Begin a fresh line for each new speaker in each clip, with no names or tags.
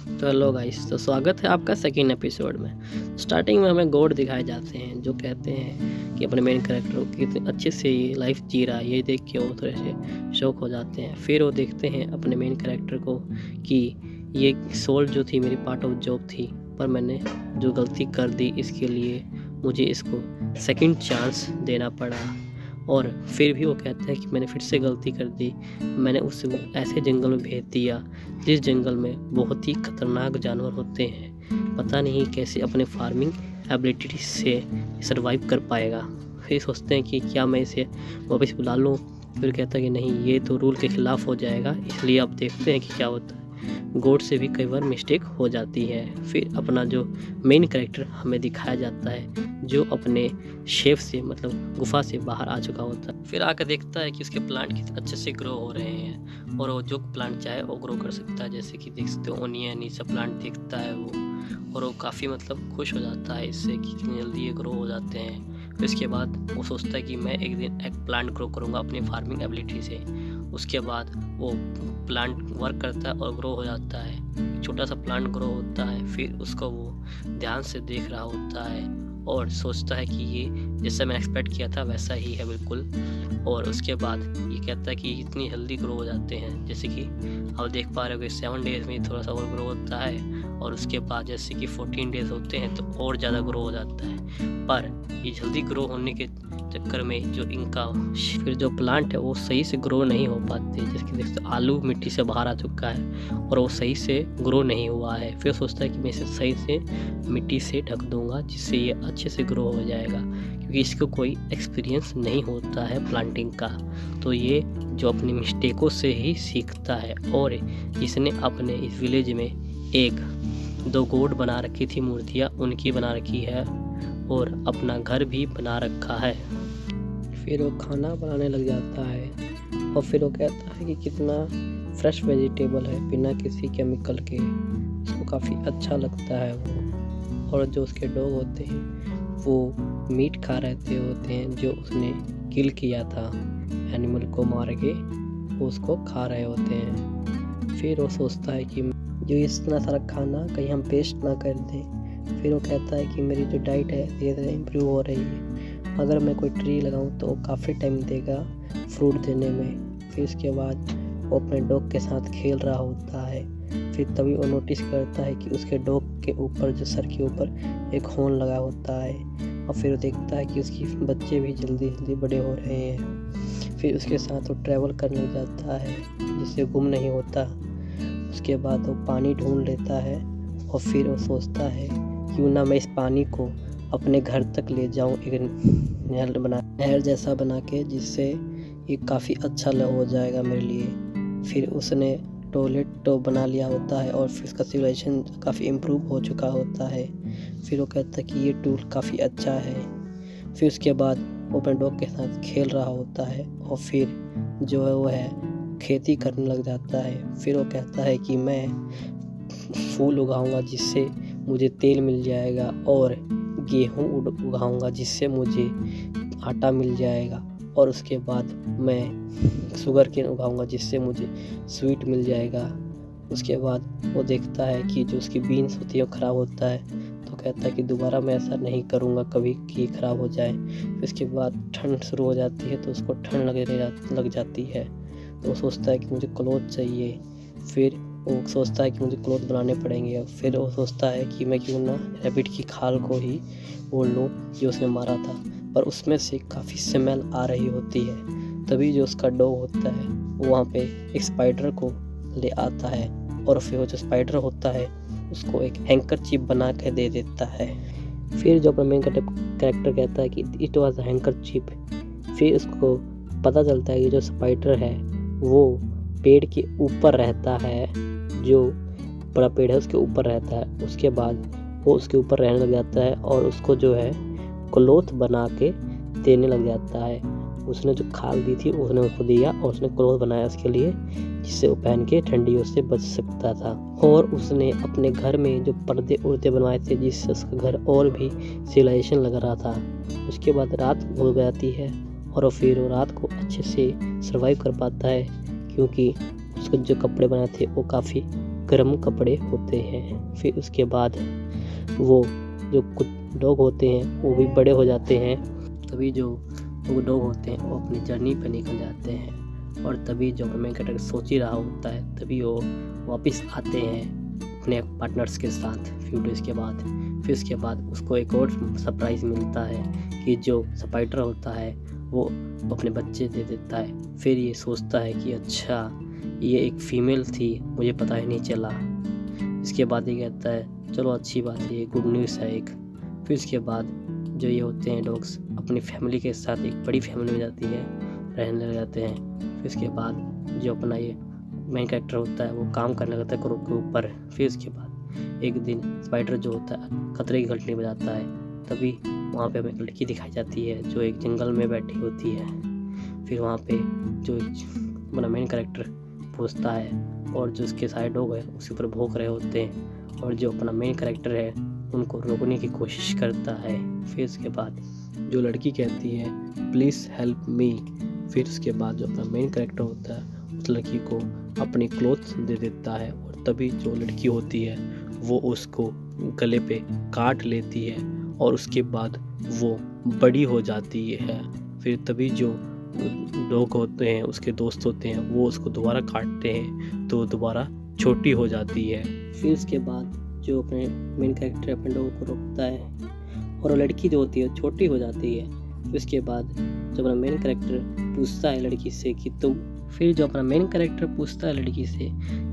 तो hello guys, तो स्वागत है आपका सेकंड एपिसोड में। स्टार्टिंग में हमें गॉड दिखाए जाते हैं जो कहते हैं कि अपने मेन कैरेक्टर को कितने अच्छे से ये लाइफ जी रहा है, ये देख के वो थोड़े से शौक हो जाते हैं। फिर वो देखते हैं अपने मेन कैरेक्टर को कि ये सोल जो थी मेरी पार्ट ऑफ जॉब थी, पर मैंने जो गलती कर दी इसके लिए मुझे इसको सेकंड चांस देना पड़ा। और फिर भी वो कहता है कि मैंने फिर से गलती कर दी, मैंने उसे ऐसे जंगल में भेज दिया जिस जंगल में बहुत ही खतरनाक जानवर होते हैं। पता नहीं कैसे अपने फार्मिंग एबिलिटी से सरवाइव कर पाएगा। फिर सोचते हैं कि क्या मैं इसे वापस बुला लूँ। फिर कहता है कि नहीं, ये तो रूल के ख़िलाफ़ हो जाएगा, इसलिए अब देखते हैं कि क्या होता है। गॉड से भी कई बार मिस्टेक हो जाती है। फिर अपना जो मेन कैरेक्टर हमें दिखाया जाता है जो अपने शेफ से मतलब गुफा से बाहर आ चुका होता है। फिर आकर देखता है कि उसके प्लांट कितने अच्छे से ग्रो हो रहे हैं और वो जो प्लांट चाहे वो ग्रो कर सकता है। जैसे कि देख सकते हो ओनियन ये सब प्लांट देखता है वो, और वो काफ़ी मतलब खुश हो जाता है इससे कि कितनी जल्दी ये ग्रो हो जाते हैं। फिर इसके बाद वो सोचता है कि मैं एक दिन एक प्लांट ग्रो करूँगा अपनी फार्मिंग एबिलिटी से। उसके बाद वो प्लांट वर्क करता है और ग्रो हो जाता है। एक छोटा सा प्लांट ग्रो होता है, फिर उसको वो ध्यान से देख रहा होता है और सोचता है कि ये जैसा मैं एक्सपेक्ट किया था वैसा ही है बिल्कुल। और उसके बाद ये कहता है कि इतनी जल्दी ग्रो हो जाते हैं, जैसे कि आप देख पा रहे हो कि 7 डेज़ में थोड़ा सा और ग्रो होता है, और उसके बाद जैसे कि 14 डेज़ होते हैं तो और ज़्यादा ग्रो हो जाता है। पर ये जल्दी ग्रो होने के चक्कर में जो इनका फिर जो प्लांट है वो सही से ग्रो नहीं हो पाते। जैसे कि देखते आलू मिट्टी से बाहर आ चुका है और वो सही से ग्रो नहीं हुआ है। फिर सोचता है कि मैं इसे सही से मिट्टी से ढक दूंगा जिससे ये अच्छे से ग्रो हो जाएगा, क्योंकि इसको कोई एक्सपीरियंस नहीं होता है प्लांटिंग का। तो ये जो अपनी मिस्टेकों से ही सीखता है, और इसने अपने इस विलेज में 1-2 गॉड बना रखी थी, मूर्तियाँ उनकी बना रखी है, और अपना घर भी बना रखा है। फिर वो खाना बनाने लग जाता है और फिर वो कहता है कि कितना फ्रेश वेजिटेबल है बिना किसी केमिकल के, उसको काफ़ी अच्छा लगता है वो। और जो उसके डॉग होते हैं वो मीट खा रहे होते हैं जो उसने किल किया था, एनिमल को मार के वो उसको खा रहे होते हैं। फिर वो सोचता है कि जो इतना सारा खाना कहीं हम वेस्ट ना कर दें। फिर वो कहता है कि मेरी जो डाइट है धीरे धीरे इम्प्रूव हो रही है, अगर मैं कोई ट्री लगाऊं तो वो काफ़ी टाइम देगा फ्रूट देने में। फिर उसके बाद वो अपने डॉग के साथ खेल रहा होता है। फिर तभी वो नोटिस करता है कि उसके डॉग के ऊपर जो सर के ऊपर एक हॉर्न लगा होता है, और फिर वो देखता है कि उसकी बच्चे भी जल्दी जल्दी बड़े हो रहे हैं। फिर उसके साथ वो ट्रैवल करने जाता है जिससे गुम नहीं होता। उसके बाद वो पानी ढूंढ लेता है और फिर वो सोचता है क्यों ना मैं इस पानी को अपने घर तक ले जाऊं, एक नहर जैसा बना के, जिससे ये काफ़ी अच्छा हो जाएगा मेरे लिए। फिर उसने टॉयलेट तो बना लिया होता है और फिर उसका सिविलाइजेशन काफ़ी इम्प्रूव हो चुका होता है। फिर वो कहता है कि ये टूल काफ़ी अच्छा है। फिर उसके बाद वो अपने डॉग के साथ खेल रहा होता है और फिर जो है वो है खेती करने लग जाता है। फिर वो कहता है कि मैं फूल उगाऊंगा जिससे मुझे तेल मिल जाएगा, और गेहूँ उगाऊंगा जिससे मुझे आटा मिल जाएगा, और उसके बाद मैं शुगर केन उगाऊंगा जिससे मुझे स्वीट मिल जाएगा। उसके बाद वो देखता है कि जो उसकी बीन्स होती है वो ख़राब होता है, तो कहता है कि दोबारा मैं ऐसा नहीं करूँगा कभी कि ख़राब हो जाए। फिर उसके बाद ठंड शुरू हो जाती है तो उसको ठंड लग जाती है, तो वो सोचता है कि मुझे क्लोथ चाहिए। फिर वो सोचता है कि मुझे क्लोथ बनाने पड़ेंगे। फिर वो सोचता है कि मैं क्यों ना रैबिट की खाल को ही ओढ़ लूँ जो उसने मारा था, पर उसमें से काफ़ी स्मेल आ रही होती है। तभी जो उसका डॉग होता है वो वहाँ पे एक स्पाइडर को ले आता है, और फिर वो जो स्पाइडर होता है उसको एक हैंकरचीफ बना के दे देता है। फिर जो अपना मेन कैरेक्टर कहता है कि इट वॉज अ हैंकरचीफ। फिर उसको पता चलता है कि जो स्पाइडर है वो पेड़ के ऊपर रहता है, जो बड़ा पेड़ है उसके ऊपर रहता है। उसके बाद वो उसके ऊपर रहने लग जाता है और उसको जो है क्लोथ बना के देने लग जाता है। उसने जो खाल दी थी उसने उसको दिया और उसने क्लोथ बनाया उसके लिए, जिससे वो पहन के ठंडियों से बच सकता था। और उसने अपने घर में जो पर्दे उर्दे बनवाए थे जिससे उसका घर और भी सिविलाइजेशन लग रहा था। उसके बाद रात हो जाती है और फिर वो रात को अच्छे से सर्वाइव कर पाता है, क्योंकि उसके जो कपड़े बनाए थे वो काफ़ी गर्म कपड़े होते हैं। फिर उसके बाद वो जो कुछ डॉग होते हैं वो भी बड़े हो जाते हैं। तभी जो वो डॉग होते हैं वो अपनी जर्नी पर निकल जाते हैं और तभी जो मेन कैरेक्टर सोच ही रहा होता है तभी वो वापस आते हैं अपने पार्टनर्स के साथ फ्यू डेज़ के बाद। फिर उसके बाद उसको एक और सरप्राइज़ मिलता है कि जो स्पाइडर होता है वो अपने बच्चे दे देता है। फिर ये सोचता है कि अच्छा ये एक फ़ीमेल थी, मुझे पता ही नहीं चला। इसके बाद ये कहता है चलो अच्छी बात है, ये गुड न्यूज़ है एक। फिर इसके बाद जो ये होते हैं डॉग्स अपनी फैमिली के साथ एक बड़ी फैमिली हो जाती है, रहने लग जाते हैं। फिर इसके बाद जो अपना ये मेन कैरेक्टर होता है वो काम करने लगता है क्रोक के ऊपर। फिर इसके बाद एक दिन स्पाइडर जो होता है खतरे की घंटी बजाता है, तभी वहाँ पे हमें एक लड़की दिखाई जाती है जो एक जंगल में बैठी होती है। फिर वहाँ पे जो अपना मेन कैरेक्टर पूछता है और जो उसके सारे डॉग है उसके ऊपर भौंक रहे होते हैं और जो अपना मेन कैरेक्टर है उनको रोकने की कोशिश करता है। फिर उसके बाद जो लड़की कहती है प्लीज़ हेल्प मी। फिर उसके बाद जो अपना मेन कैरेक्टर होता है उस लड़की को अपनी क्लोथ्स दे देता है और तभी जो लड़की होती है वो उसको गले पे काट लेती है और उसके बाद वो बड़ी हो जाती है। फिर तभी जो डॉग होते हैं उसके दोस्त होते हैं वो उसको दोबारा काटते हैं तो दोबारा छोटी हो जाती है। फिर उसके बाद जो अपने मेन कैरेक्टर अपने डॉग को रोकता है और वो लड़की जो होती है छोटी हो जाती है। फिर उसके बाद जो अपना मेन कैरेक्टर पूछता है लड़की से कि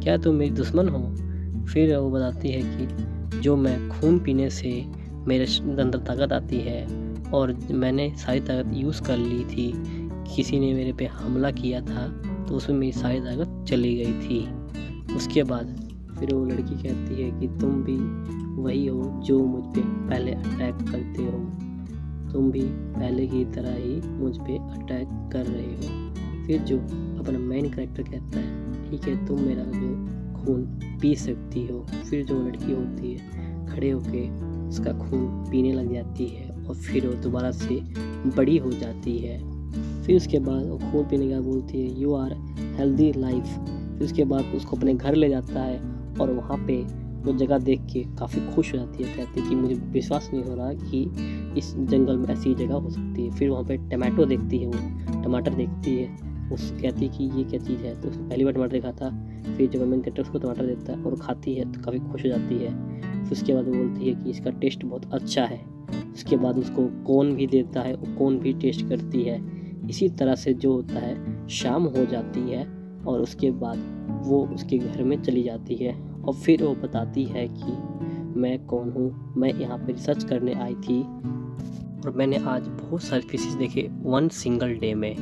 क्या तुम मेरी दुश्मन हो। फिर वो बताती है कि जो मैं खून पीने से मेरे अंदर ताकत आती है और मैंने सारी ताकत यूज़ कर ली थी, किसी ने मेरे पे हमला किया था तो उसमें मेरी सारी ताकत चली गई थी। उसके बाद फिर वो लड़की कहती है कि तुम भी वही हो जो मुझ पे पहले अटैक करते हो, तुम भी पहले की तरह ही मुझ पे अटैक कर रहे हो। फिर जो अपना मेन कैरेक्टर कहता है ठीक है तुम मेरा जो खून पी सकती हो। फिर जो लड़की होती है खड़े होके उसका खून पीने लग जाती है और फिर वो दोबारा से बड़ी हो जाती है। फिर उसके बाद वो खून पीने के बाद बोलती है यू आर हेल्दी लाइफ। फिर उसके बाद उसको अपने घर ले जाता है और वहाँ पे वो जगह देख के काफ़ी खुश हो जाती है, कहती है कि मुझे विश्वास नहीं हो रहा कि इस जंगल में ऐसी जगह हो सकती है। फिर वहाँ पे टमाटो देखती है, वो टमाटर देखती है, उस कहती है कि ये क्या चीज़ है, तो उसने पहली बार टमाटर देखा था। फिर जब मेन कैरेक्टर उसको टमाटर देता है और खाती है तो काफ़ी खुश हो जाती है। फिर उसके बाद वो बोलती है कि इसका टेस्ट बहुत अच्छा है। उसके बाद उसको कोन भी देता है, वो कोन भी टेस्ट करती है। इसी तरह से जो होता है शाम हो जाती है और उसके बाद वो उसके घर में चली जाती है और फिर वो बताती है कि मैं कौन हूँ, मैं यहाँ पे रिसर्च करने आई थी और मैंने आज बहुत सारे स्पीशीज़ देखे वन सिंगल डे में।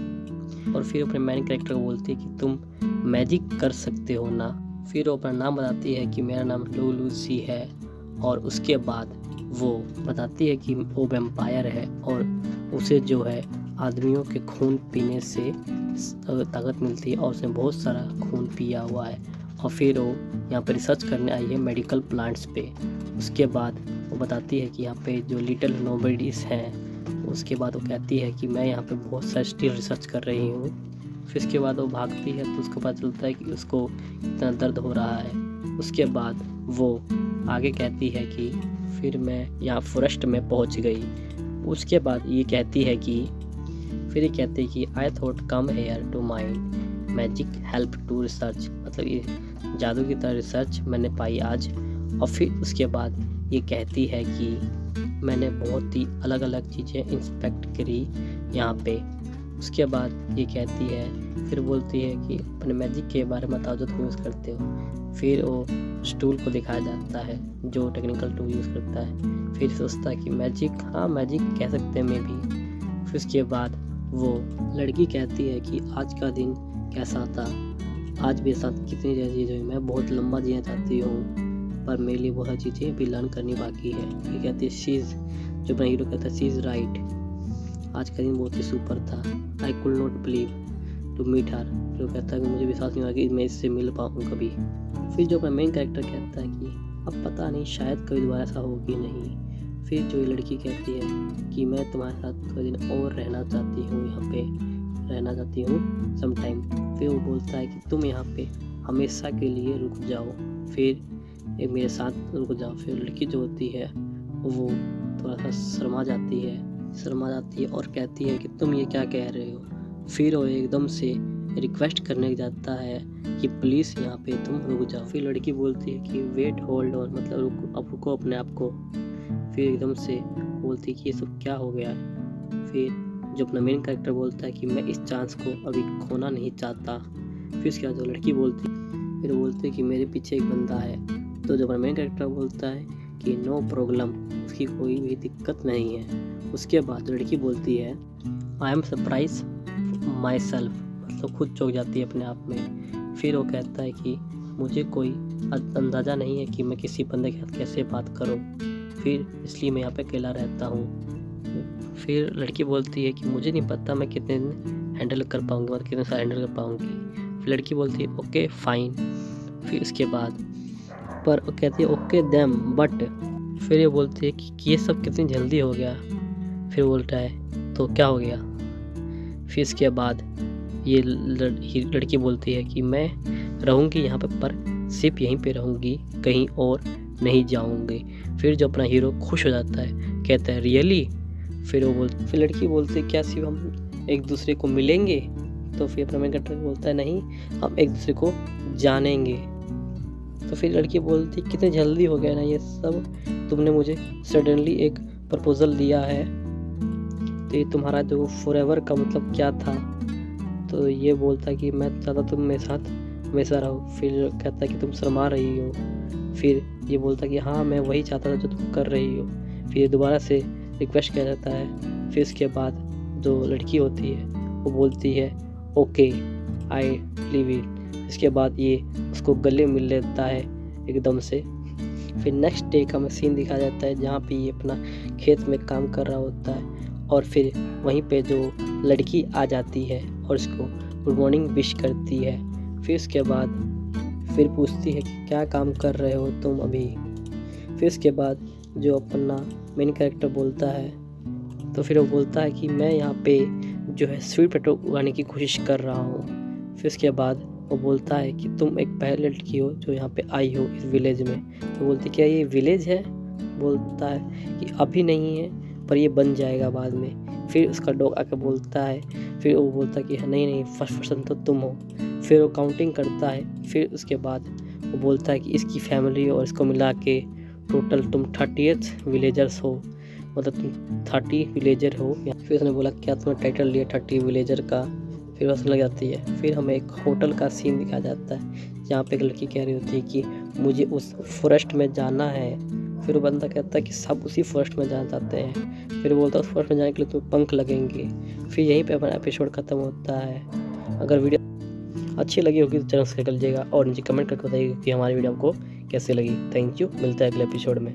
और फिर अपने मेन कैरेक्टर को बोलती है कि तुम मैजिक कर सकते हो ना। फिर वो अपना नाम बताती है कि मेरा नाम लूसी है और उसके बाद वो बताती है कि वो वैम्पायर है और उसे जो है आदमियों के खून पीने से ताकत मिलती है और उसने बहुत सारा खून पिया हुआ है और फिर वो यहाँ पर रिसर्च करने आई है मेडिकल प्लांट्स पे। उसके बाद वो बताती है कि यहाँ पे जो लिटिल नोबडीज़ हैं, उसके बाद वो कहती है कि मैं यहाँ पे बहुत सारा स्टिल रिसर्च कर रही हूँ। फिर उसके बाद वो भागती है तो उसको पता चलता है कि उसको इतना दर्द हो रहा है। उसके बाद वो आगे कहती है कि फिर मैं यहाँ फॉरेस्ट में पहुँच गई। उसके बाद ये कहती है कि I thought come here to mind magic help to research, मतलब ये जादू की तरह रिसर्च मैंने पाई आज। और फिर उसके बाद ये कहती है कि मैंने बहुत ही अलग अलग चीज़ें इंस्पेक्ट करी यहाँ पे। उसके बाद ये कहती है, फिर बोलती है कि अपने मैजिक के बारे में बताओ जो तुम यूज़ करते हो। फिर वो टूल को दिखाया जाता है जो टेक्निकल टूल यूज़ करता है। फिर सोचता है कि मैजिक, हाँ मैजिक कह सकते हैं मैं भी। फिर उसके बाद वो लड़की कहती है कि आज का दिन कैसा था, आज मेरे साथ कितनी चीज़ें हुई, मैं बहुत लंबा जीना चाहती हूँ पर मेरे लिए बहुत चीज़ें भी लर्न करनी बाकी है। ये कहती है शीज़, जो अपना हीरो कहता है शीज़ राइट, आज का दिन बहुत ही सुपर था, I could not believe to meet her. जो कहता है कि मुझे विश्वास नहीं हुआ कि मैं इससे मिल पाऊँ कभी। फिर जो अपना मेन कैरेक्टर कहता है कि अब पता नहीं शायद कभी दोबारा ऐसा हो कि नहीं। फिर जो ये लड़की कहती है कि मैं तुम्हारे साथ थोड़ा दिन और रहना चाहती हूँ, यहाँ पे रहना चाहती हूँ सम टाइम। फिर वो बोलता है कि तुम यहाँ पे हमेशा के लिए रुक जाओ। फिर एक मेरे साथ रुक जाओ। फिर लड़की जो होती है वो थोड़ा सा शर्मा जाती है और कहती है कि तुम ये क्या कह रहे हो। फिर वो एकदम से रिक्वेस्ट करने जाता है कि प्लीज़ यहाँ पे तुम रुक जाओ। फिर लड़की बोलती है कि वेट होल्ड ऑन, मतलब रुको अपने आप को। फिर एकदम से बोलती है कि ये सब क्या हो गया। फिर जो अपना मेन कैरेक्टर बोलता है कि मैं इस चांस को अभी खोना नहीं चाहता। फिर उसके बाद जो लड़की फिर बोलती है कि मेरे पीछे एक बंदा है। तो जो अपना मेन कैरेक्टर बोलता है कि नो प्रॉब्लम, उसकी कोई भी दिक्कत नहीं है। उसके बाद लड़की बोलती है I am surprise my self, मतलब खुद चौंक जाती है अपने आप में। फिर वो कहता है कि मुझे कोई अंदाज़ा नहीं है कि मैं किसी बंदे के साथ कैसे बात करूं, फिर इसलिए मैं यहाँ पे अकेला रहता हूँ। फिर लड़की बोलती है कि मुझे नहीं पता मैं कितने दिन हैंडल कर पाऊँगी, मतलब कितने साल हैंडल कर पाऊँगी। फिर लड़की बोलती है ओके फाइन। फिर इसके बाद पर वो कहती है ओके देम बट। फिर ये बोलती है कि ये सब कितनी जल्दी हो गया। फिर बोलता है तो क्या हो गया। फिर इसके बाद ये लड़की बोलती है कि मैं रहूँगी यहाँ पर सिर्फ यहीं पे रहूँगी, कहीं और नहीं जाऊँगी। फिर जो अपना हीरो खुश हो जाता है, कहता है रियली। फिर लड़की बोलती है क्या सिर्फ हम एक दूसरे को मिलेंगे। तो फिर अपना मेन कैरेक्टर बोलता है नहीं, हम एक दूसरे को जानेंगे। तो फिर लड़की बोलती कितनी जल्दी हो गया ना ये सब, तुमने मुझे सडनली एक प्रपोजल दिया है, तो ये तुम्हारा जो फॉरएवर का मतलब क्या था। तो ये बोलता कि मैं चाहता तुम मेरे साथ हमेशा रहो। फिर कहता कि तुम शर्मा रही हो। फिर ये बोलता कि हाँ मैं वही चाहता था जो तुम कर रही हो। फिर दोबारा से रिक्वेस्ट किया जाता है। फिर इसके बाद जो लड़की होती है वो बोलती है ओके आई लीव इट। इसके बाद ये उसको गले मिल लेता है एकदम से। फिर नेक्स्ट डे का सीन दिखाया जाता है जहाँ पे ये अपना खेत में काम कर रहा होता है और फिर वहीं पे जो लड़की आ जाती है और इसको गुड मॉर्निंग विश करती है। फिर उसके बाद फिर पूछती है कि क्या काम कर रहे हो तुम अभी। फिर उसके बाद जो अपना मेन कैरेक्टर बोलता है तो फिर वो बोलता है कि मैं यहाँ पे जो है स्वीट पोटैटो उगाने की कोशिश कर रहा हूँ। फिर उसके बाद वो बोलता है कि तुम एक पहली लड़की हो जो यहाँ पे आई हो इस विलेज में। तो बोलती क्या ये विलेज है। बोलता है कि अभी नहीं है पर ये बन जाएगा बाद में। फिर उसका डॉग आकर बोलता है, फिर वो बोलता है कि नहीं फर्स्ट पर्सन तो तुम हो। फिर वो काउंटिंग करता है। फिर उसके बाद वो बोलता है कि इसकी फैमिली और इसको मिला के टोटल तुम 30th विलेजर्स हो, मतलब तुम 30 विलेजर हो। फिर उसने बोला क्या तुम्हें टाइटल लिया 30 विलेजर का। फिर हंसने लग जाती है। फिर हमें एक होटल का सीन दिखाया जाता है जहाँ पे एक लड़की कह रही होती है कि मुझे उस फॉरेस्ट में जाना है। फिर वो बंदा कहता है कि सब उसी फॉरेस्ट में जाना चाहते हैं। फिर बोलता है उस फॉरेस्ट में जाने के लिए तुम्हें पंख लगेंगे। फिर यहीं पे अपना एपिसोड ख़त्म होता है। अगर वीडियो अच्छी लगी होगी तो चैनल सब्सक्राइब कर लीजिएगा और नीचे कमेंट करके बताइएगा कि हमारी वीडियो आपको कैसे लगी। थैंक यू, मिलता है अगले एपिसोड में।